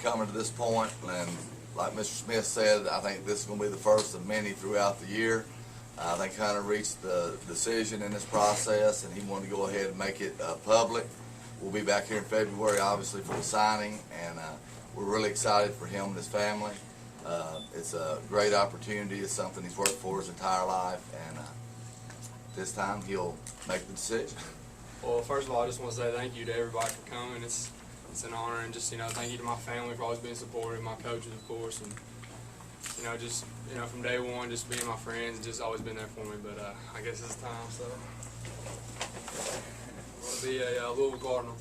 coming to this point, and like Mr. Smith said, I think this is going to be the first of many throughout the year. I think Hunter reached the decision in this process, and he wanted to go ahead and make it public. We'll be back here in February, obviously, for the signing, and we're really excited for him and his family. It's a great opportunity. It's something he's worked for his entire life, and this time he'll make the decision. Well, first of all, I just want to say thank you to everybody for coming. It's an honor, and just thank you to my family for always being supportive, my coaches, of course, and just from day one, just being my friends, and just always been there for me. But I guess it's time, so I'll be a Louisville Cardinal.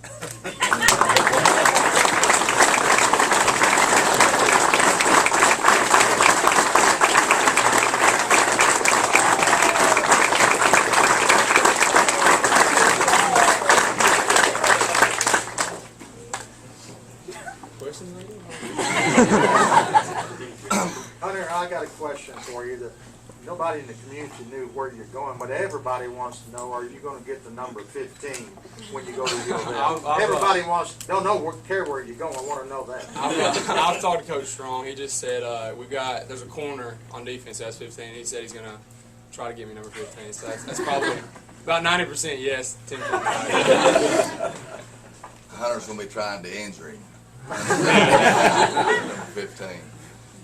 Hunter, I got a question for you. Nobody in the community knew where you're going, but everybody wants to know, are you going to get the number 15 when you go to Louisville? Everybody care where you're going. I want to know that. I've talked to Coach Strong. He just said there's a corner on defense that's 15. He said he's going to try to give me number 15. So that's probably about 90% yes, 10% no. Hunter's going to be trying to injure him. Number 15.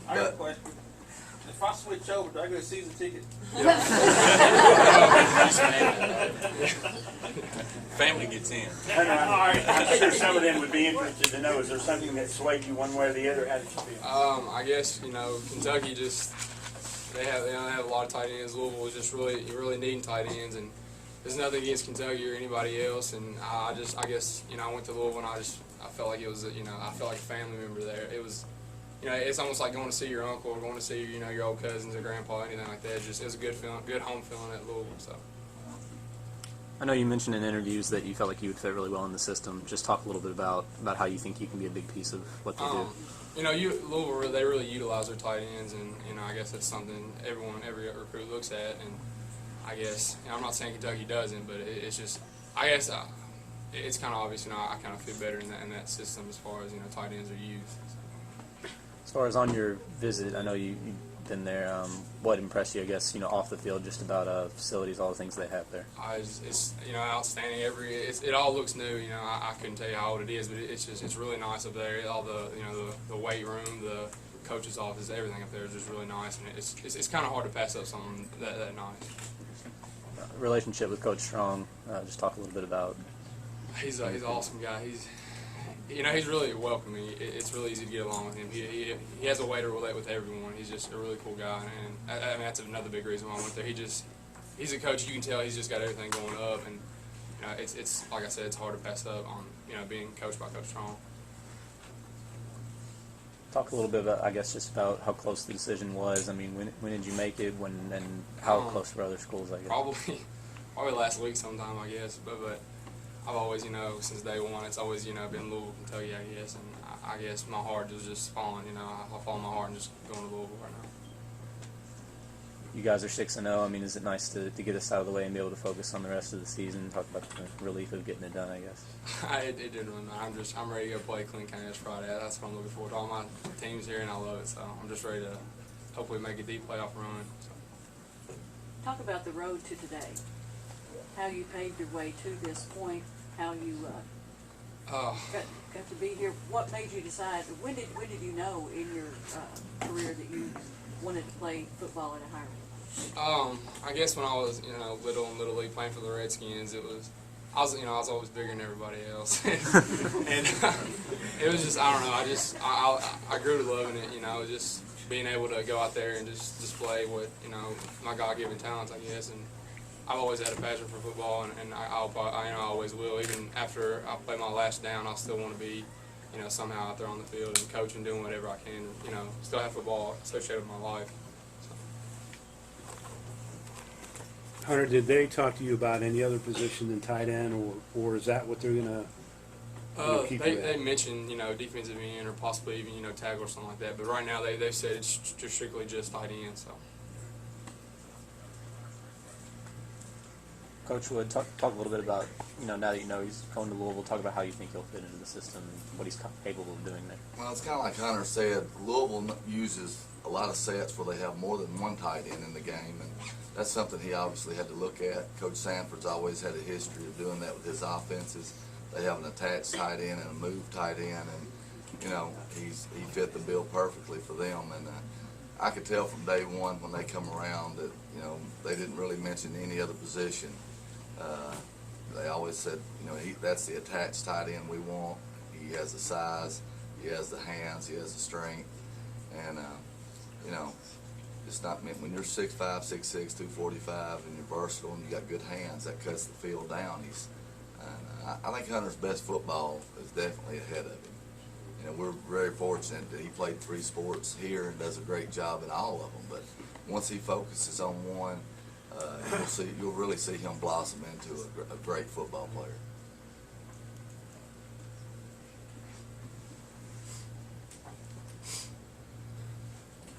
I got a question. If I switch over, do I get a season ticket? Family gets in. I'm sure some of them would be interested to know, is there something that swayed you one way or the other? How did you feel? I guess, Kentucky just, they have a lot of tight ends. Louisville was just really needing tight ends, and there's nothing against Kentucky or anybody else. And I guess, I went to Louisville, and I felt like it was, I felt like a family member there. It was, it's almost like going to see your uncle or going to see your old cousins or grandpa, anything like that. It was a good feeling, good home feeling at Louisville. So. I know you mentioned in interviews that you felt like you would fit really well in the system. Just talk a little bit about how you think you can be a big piece of what they do. Louisville, they really utilize their tight ends, and I guess that's something every recruit looks at. And I guess I'm not saying Kentucky doesn't, but it's just I guess it's kind of obvious. I kind of fit better in that system as far as tight ends are used. So. As far as on your visit, I know you've been there. What impressed you, I guess, off the field, just about facilities, all the things they have there? It's outstanding. It all looks new. I couldn't tell you how old it is, but it's really nice up there. All the weight room, the coach's office, everything up there is just really nice, and it's kind of hard to pass up something that nice. Relationship with Coach Strong. Just talk a little bit about. He's an awesome guy. He's really welcoming. It's really easy to get along with him. He has a way to relate with everyone. He's just a really cool guy, and I mean that's another big reason why I went there. He's a coach. You can tell he's just got everything going up, and it's like I said, it's hard to pass up on being coached by Coach Strong. Talk a little bit about, I guess, just about how close the decision was. I mean, when did you make it? And how close were other schools? I guess probably last week sometime, I guess, but. I've always, since day one, it's always, been Louisville, Kentucky, I guess, and I guess my heart was just following, I follow my heart and just going to Louisville right now. You guys are 6-0. I mean, is it nice to get this out of the way and be able to focus on the rest of the season and talk about the relief of getting it done, I guess? It didn't really matter. I'm ready to go play Clinton County this Friday. That's what I'm looking forward to. All my team's here, and I love it, so I'm just ready to hopefully make a deep playoff run. So. Talk about the road to today. How you paved your way to this point, how you got to be here. What made you decide? When did you know in your career that you wanted to play football at a higher level? I guess when I was little in Little League playing for the Redskins, I was always bigger than everybody else, and it was just I don't know. I grew to loving it. Just being able to go out there and just display what my God-given talents, I guess, and. I've always had a passion for football, and I always will. Even after I play my last down, I still want to be, somehow out there on the field and coaching, doing whatever I can. Still have football associated with my life. So. Hunter, did they talk to you about any other position than tight end, or is that what they're gonna? They mentioned defensive end or possibly even tackle or something like that. But right now they said it's just strictly just tight end. So. Coach Wood, talk a little bit about, now that he's going to Louisville, talk about how you think he'll fit into the system and what he's capable of doing there. Well, it's kind of like Hunter said, Louisville uses a lot of sets where they have more than one tight end in the game, and that's something he obviously had to look at. Coach Sanford's always had a history of doing that with his offenses. They have an attached tight end and a move tight end, and he fit the bill perfectly for them. And I could tell from day one when they come around that they didn't really mention any other position. They always said, that's the attached tight end we want. He has the size, he has the hands, he has the strength, and it's not meant when you're 6'5", 6'6", 245, and you're versatile and you got good hands, that cuts the field down. I think Hunter's best football is definitely ahead of him. We're very fortunate that he played 3 sports here and does a great job in all of them. But once he focuses on one, you'll really see him blossom into a great football player.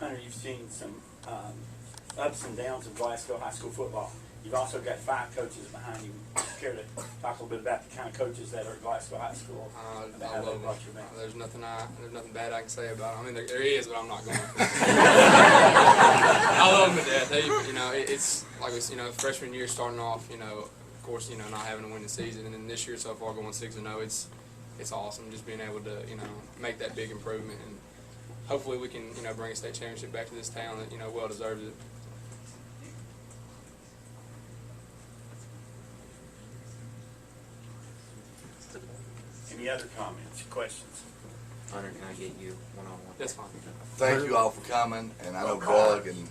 Hunter, you've seen some ups and downs of Glasgow high school football. You've also got 5 coaches behind you. Care to talk a little bit about the kind of coaches that are at Glasgow High School? I love them. There's nothing bad I can say about them. I mean, there is, but I'm not going to. I love them to death. It's like freshman year starting off. Of course, not having a winning season, and then this year so far going 6-0. It's awesome just being able to make that big improvement, and hopefully we can bring a state championship back to this town that well deserves it. Any other comments, questions? Hunter, can I get you one-on-one? That's fine. Thank you all for coming, and I know Doug and